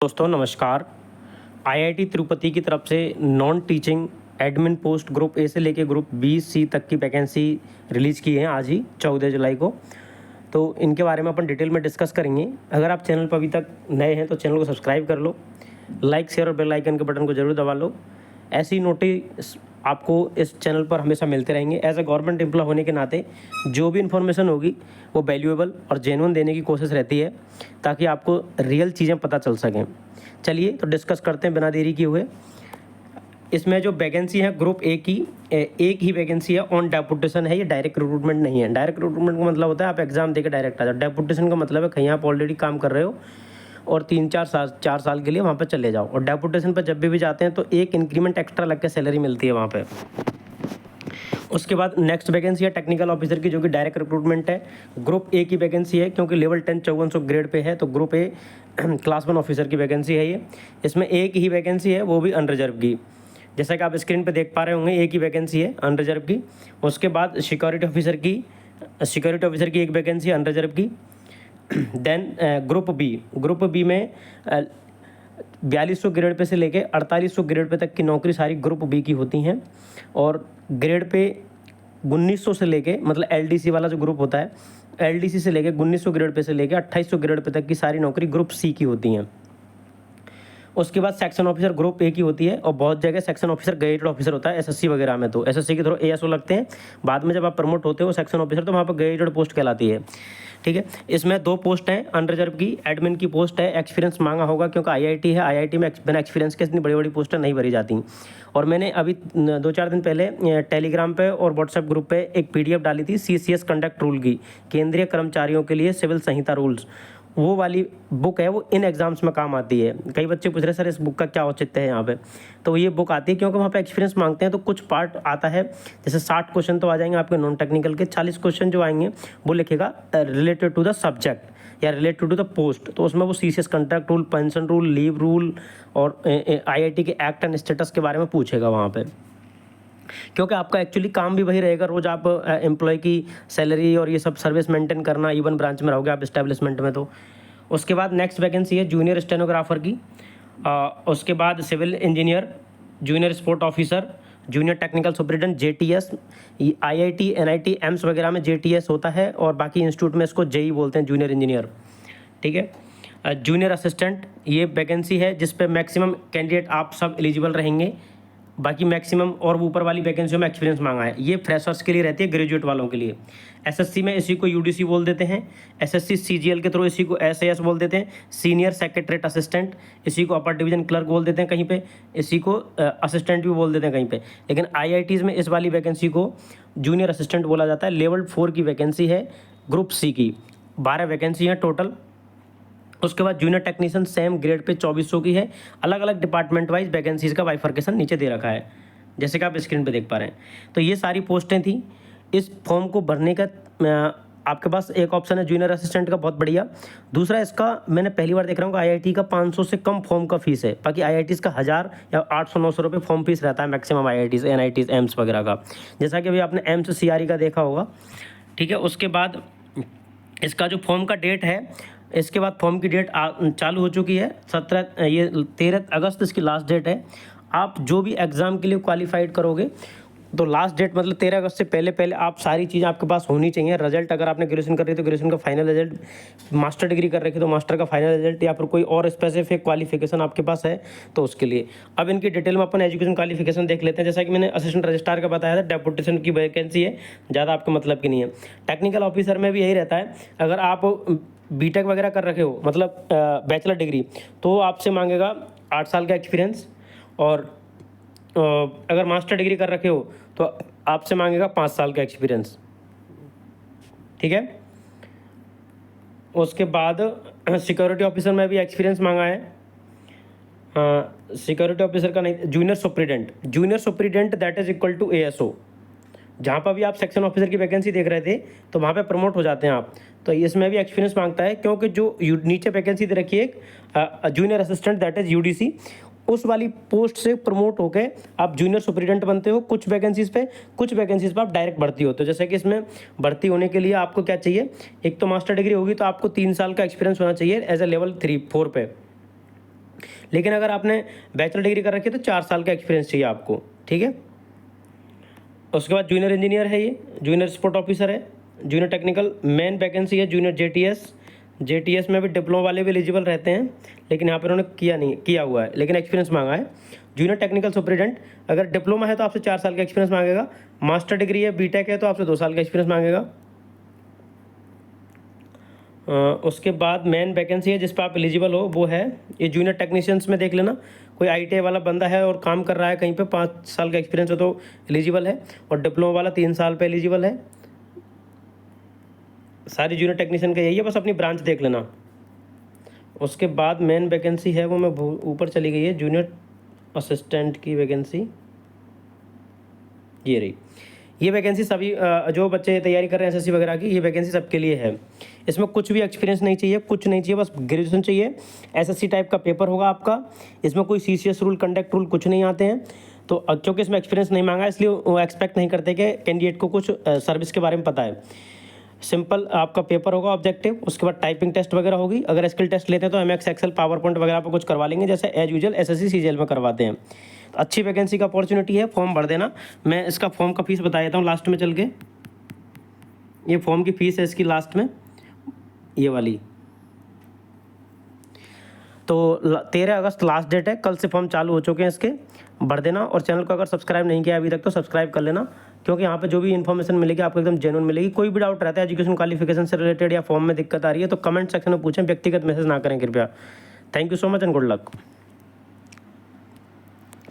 दोस्तों नमस्कार। आईआईटी तिरुपति की तरफ से non teaching admin post group A से लेके ग्रुप बी सी तक की वैकेंसी रिलीज़ की है आज ही 14 जुलाई को। तो इनके बारे में अपन डिटेल में डिस्कस करेंगे। अगर आप चैनल पर अभी तक नए हैं तो चैनल को सब्सक्राइब कर लो, लाइक शेयर और बेल आइकन के बटन को जरूर दबा लो। ऐसी नोटिस आपको इस चैनल पर हमेशा मिलते रहेंगे। एज ए गवर्नमेंट एम्प्लॉय होने के नाते जो भी इन्फॉर्मेशन होगी वो वैल्यूएबल और जेन्युइन देने की कोशिश रहती है ताकि आपको रियल चीज़ें पता चल सकें। चलिए तो डिस्कस करते हैं बिना देरी किए हुए। इसमें जो वैकेंसी है ग्रुप ए की एक ही वैकेंसी है, ऑन डेपुटेशन है। ये डायरेक्ट रिक्रूटमेंट नहीं है। डायरेक्ट रिक्रूटमेंट का मतलब होता है आप एग्जाम देकर डायरेक्ट आ जाओ। डेपुटेशन का मतलब है कहीं आप ऑलरेडी काम कर रहे हो और 4 साल के लिए वहाँ पर चले जाओ। और डेपुटेशन पर जब भी जाते हैं तो एक इंक्रीमेंट एक्स्ट्रा लग के सैलरी मिलती है वहाँ पे। उसके बाद नेक्स्ट वैकेंसी है टेक्निकल ऑफिसर की, जो कि डायरेक्ट रिक्रूटमेंट है। ग्रुप ए की वैकेंसी है क्योंकि लेवल 10 5400 ग्रेड पे है, तो ग्रुप ए क्लास 1 ऑफिसर की वैकेंसी है ये। इसमें एक ही वैकेंसी है, वो भी अनरिजर्व की। जैसा कि आप स्क्रीन पे देख पा रहे होंगे, एक ही वैकेंसी है अनरिजर्व की। उसके बाद सिक्योरिटी ऑफिसर की एक वैकेंसी है अनरिजर्व की। देन ग्रुप बी में 4200 ग्रेड पे से लेके 4800 ग्रेड पे तक की नौकरी सारी ग्रुप बी की होती हैं। और ग्रेड पे 1900 से लेके, मतलब एलडीसी वाला जो ग्रुप होता है, एलडीसी से लेके 1900 ग्रेड पे से लेके 2800 ग्रेड पे तक की सारी नौकरी ग्रुप सी की होती हैं। उसके बाद सेक्शन ऑफिसर ग्रुप ए की होती है। और बहुत जगह सेक्शन ऑफिसर गजेटेड ऑफिसर होता है एसएससी वगैरह में, तो एसएससी के थ्रू एएसओ लगते हैं। बाद में जब आप प्रमोट होते हो सेक्शन ऑफिसर तो वहाँ पर गजेटेड पोस्ट कहलाती है। ठीक है, इसमें 2 पोस्ट हैं अनरिजर्व की। एडमिन की पोस्ट है, एक्सपीरियंस मांगा होगा क्योंकि आईआईटी है। आईआईटी में बिना एक्सपीरियंस के इतनी बड़ी बड़ी पोस्टें नहीं भरी जाती। और मैंने अभी 2-4 दिन पहले टेलीग्राम पे और व्हाट्सएप ग्रुप पे एक पीडीएफ डाली थी सीसीएस कंडक्ट रूल की, केंद्रीय कर्मचारियों के लिए सिविल संहिता रूल्स। वो वाली बुक है, वो इन एग्जाम्स में काम आती है। कई बच्चे पूछ रहे सर इस बुक का क्या औचित्य है यहाँ पे, तो ये बुक आती है क्योंकि वहाँ पे एक्सपीरियंस मांगते हैं। तो कुछ पार्ट आता है, जैसे 60 क्वेश्चन तो आ जाएंगे आपके नॉन टेक्निकल के। 40 क्वेश्चन जो आएंगे वो लिखेगा रिलेटेड टू द सब्जेक्ट या रिलेटेड टू द पोस्ट। तो उसमें वो CCS contract rule, pension rule, leave rule और आईआईटी के एक्ट एंड स्टेटस के बारे में पूछेगा वहाँ पे। क्योंकि आपका एक्चुअली काम भी वही रहेगा, रोज़ आप एम्प्लॉय की सैलरी और ये सब सर्विस मेंटेन करना। इवन ब्रांच में रहोगे आप इस्टेब्लिशमेंट में। तो उसके बाद नेक्स्ट वैकेंसी है जूनियर स्टेनोग्राफर की। उसके बाद civil engineer, junior sport officer, junior technical superintendent JTS. IIT NIT AIIMS वगैरह में जेटीएस होता है और बाकी इंस्टीट्यूट में इसको जेई बोलते हैं, जूनियर इंजीनियर। ठीक है, जूनियर असिस्टेंट ये वैकेंसी है जिस पे मैक्सिमम कैंडिडेट आप सब एलिजिबल रहेंगे। बाकी मैक्सिमम और ऊपर वाली वैकेंसियों में एक्सपीरियंस मांगा है। ये फ्रेशर्स के लिए रहती है, ग्रेजुएट वालों के लिए। एसएससी में इसी को यूडीसी बोल देते हैं। एसएससी सीजीएल के थ्रू इसी को एसएएस बोल देते हैं, सीनियर सेक्रेटरीट असिस्टेंट। इसी को अपर डिवीजन क्लर्क बोल देते हैं कहीं पे, इसी को असिस्टेंट भी बोल देते हैं कहीं पे। लेकिन आईआईटीज़ में इस वाली वैकेंसी को जूनियर असिस्टेंट बोला जाता है। लेवल 4 की वैकेंसी है ग्रुप सी की। 12 वैकेंसी हैं टोटल। उसके बाद junior technician same grade pay 2400 की है। अलग अलग डिपार्टमेंट वाइज वैकेंसीज का बाइफर्केशन नीचे दे रखा है, जैसे कि आप स्क्रीन पे देख पा रहे हैं। तो ये सारी पोस्टें थी। इस फॉर्म को भरने का आपके पास एक ऑप्शन है जूनियर असिस्टेंट का, बहुत बढ़िया। दूसरा, इसका मैंने पहली बार देख रहा हूँ कि आईआईटी का 500 से कम फॉर्म का फीस है। बाकी आईआईटीज़ का 1000 या 800-900 रुपये फॉर्म फीस रहता है मैक्सिमम, आईआईटीज़ एनआईटीज़ एम्स वगैरह का, जैसा कि अभी आपने एम्स सीआरई का देखा होगा। ठीक है, उसके बाद इसका जो फॉर्म का डेट है, इसके बाद फॉर्म की डेट चालू हो चुकी है। 13 अगस्त इसकी लास्ट डेट है। आप जो भी एग्ज़ाम के लिए क्वालिफाइड करोगे तो लास्ट डेट मतलब 13 अगस्त से पहले आप सारी चीज़ें आपके पास होनी चाहिए। रिजल्ट अगर आपने ग्रेजुएशन कर रही है तो ग्रेजुएशन का फाइनल रिजल्ट, मास्टर डिग्री कर रखी तो मास्टर का फाइनल रिजल्ट, या फिर कोई और स्पेसिफिक क्वालिफिकेशन आपके पास है तो उसके लिए। अब इनकी डिटेल में अपन एजुकेशन क्वालिफिकेशन देख लेते हैं। जैसा कि मैंने असिस्टेंट रजिस्ट्रार का बताया था, डेपुटेशन की वैकेंसी है, ज़्यादा आपके मतलब की नहीं है। टेक्निकल ऑफिसर में भी यही रहता है। अगर आप बीटेक वगैरह कर रखे हो, मतलब बैचलर डिग्री, तो आपसे मांगेगा 8 साल का एक्सपीरियंस। और अगर मास्टर डिग्री कर रखे हो तो आपसे मांगेगा 5 साल का एक्सपीरियंस। ठीक है, उसके बाद सिक्योरिटी ऑफिसर में भी एक्सपीरियंस मांगा है। सिक्योरिटी ऑफिसर का नहीं, junior superintendent that is equal to ASO. जहाँ पर भी आप सेक्शन ऑफिसर की वैकेंसी देख रहे थे तो वहाँ पे प्रमोट हो जाते हैं आप, तो इसमें भी एक्सपीरियंस मांगता है। क्योंकि जो नीचे वैकेंसी दे रखी है एक junior assistant that is UDC, उस वाली पोस्ट से प्रमोट होकर आप जूनियर सुपरिटेंडेंट बनते हो कुछ वैकेंसीज़ पे आप डायरेक्ट भर्ती होते हो। जैसे कि इसमें भर्ती होने के लिए आपको क्या चाहिए, एक तो मास्टर डिग्री होगी तो आपको 3 साल का एक्सपीरियंस होना चाहिए एज ए लेवल 3-4 पे। लेकिन अगर आपने बैचलर डिग्री कर रखी है तो 4 साल का एक्सपीरियंस चाहिए आपको, ठीक है। उसके बाद जूनियर इंजीनियर है, ये जूनियर सपोर्ट ऑफिसर है, जूनियर टेक्निकल मेन वैकेंसी है, जूनियर जेटीएस में भी डिप्लोमा वाले भी एलिजिबल रहते हैं, लेकिन यहाँ पर उन्होंने किया हुआ है, लेकिन एक्सपीरियंस मांगा है। जूनियर टेक्निकल सुपरिटेंडेंट, अगर डिप्लोमा है तो आपसे 4 साल का एक्सपीरियंस मांगेगा, मास्टर डिग्री है, बीटेक है तो आपसे 2 साल का एक्सपीरियंस मांगेगा। उसके बाद मेन वैकेंसी है जिस पर आप एलिजिबल हो वो है ये जूनियर टेक्नीशियंस में देख लेना, कोई आईटीआई वाला बंदा है और काम कर रहा है कहीं पे, 5 साल का एक्सपीरियंस है तो एलिजिबल है, और डिप्लोमा वाला 3 साल पे एलिजिबल है। सारी जूनियर टेक्नीशियन का यही है, बस अपनी ब्रांच देख लेना। उसके बाद मेन वैकेंसी है वो मैं ऊपर चली गई है, जूनियर असिस्टेंट की वैकेंसी ये रही। ये वैकेंसी सभी जो बच्चे तैयारी कर रहे हैं एसएससी वगैरह की, ये वैकेंसी सबके लिए है। इसमें कुछ भी एक्सपीरियंस नहीं चाहिए, कुछ नहीं चाहिए, बस ग्रेजुएशन चाहिए। एसएससी टाइप का पेपर होगा आपका, इसमें कोई सीसीएस रूल, कंडक्ट रूल कुछ नहीं आते हैं। तो क्योंकि इसमें एक्सपीरियंस नहीं मांगा इसलिए वो एक्सपेक्ट नहीं करते कि कैंडिडेट को कुछ सर्विस के बारे में पता है। सिंपल आपका पेपर होगा ऑब्जेक्टिव, उसके बाद टाइपिंग टेस्ट वगैरह होगी। अगर स्किल टेस्ट लेते हैं तो एमएक्स एक्सेल पावर पॉइंट वगैरह पर कुछ करवा लेंगे, जैसे एज यूजुअल एसएससी सीजीएल में करवाते हैं। तो अच्छी वैकेंसी का अपॉर्चुनिटी है, फॉर्म भर देना। मैं इसका फॉर्म का फीस बता देता हूँ लास्ट में चल के। ये फॉर्म की फ़ीस है इसकी लास्ट में, ये वाली। तो 13 अगस्त लास्ट डेट है, कल से फॉर्म चालू हो चुके हैं इसके, भर देना। और चैनल को अगर सब्सक्राइब नहीं किया अभी तक तो सब्सक्राइब कर लेना, क्योंकि यहाँ पे जो भी इन्फॉर्मेशन मिलेगी आपको एकदम जेन्युइन मिलेगी। कोई भी डाउट रहता है एजुकेशन क्वालिफिकेशन से रिलेटेड या फॉर्म में दिक्कत आ रही है तो कमेंट सेक्शन में पूछें, व्यक्तिगत मैसेज ना करें कृपया। Thank you so much and good luck.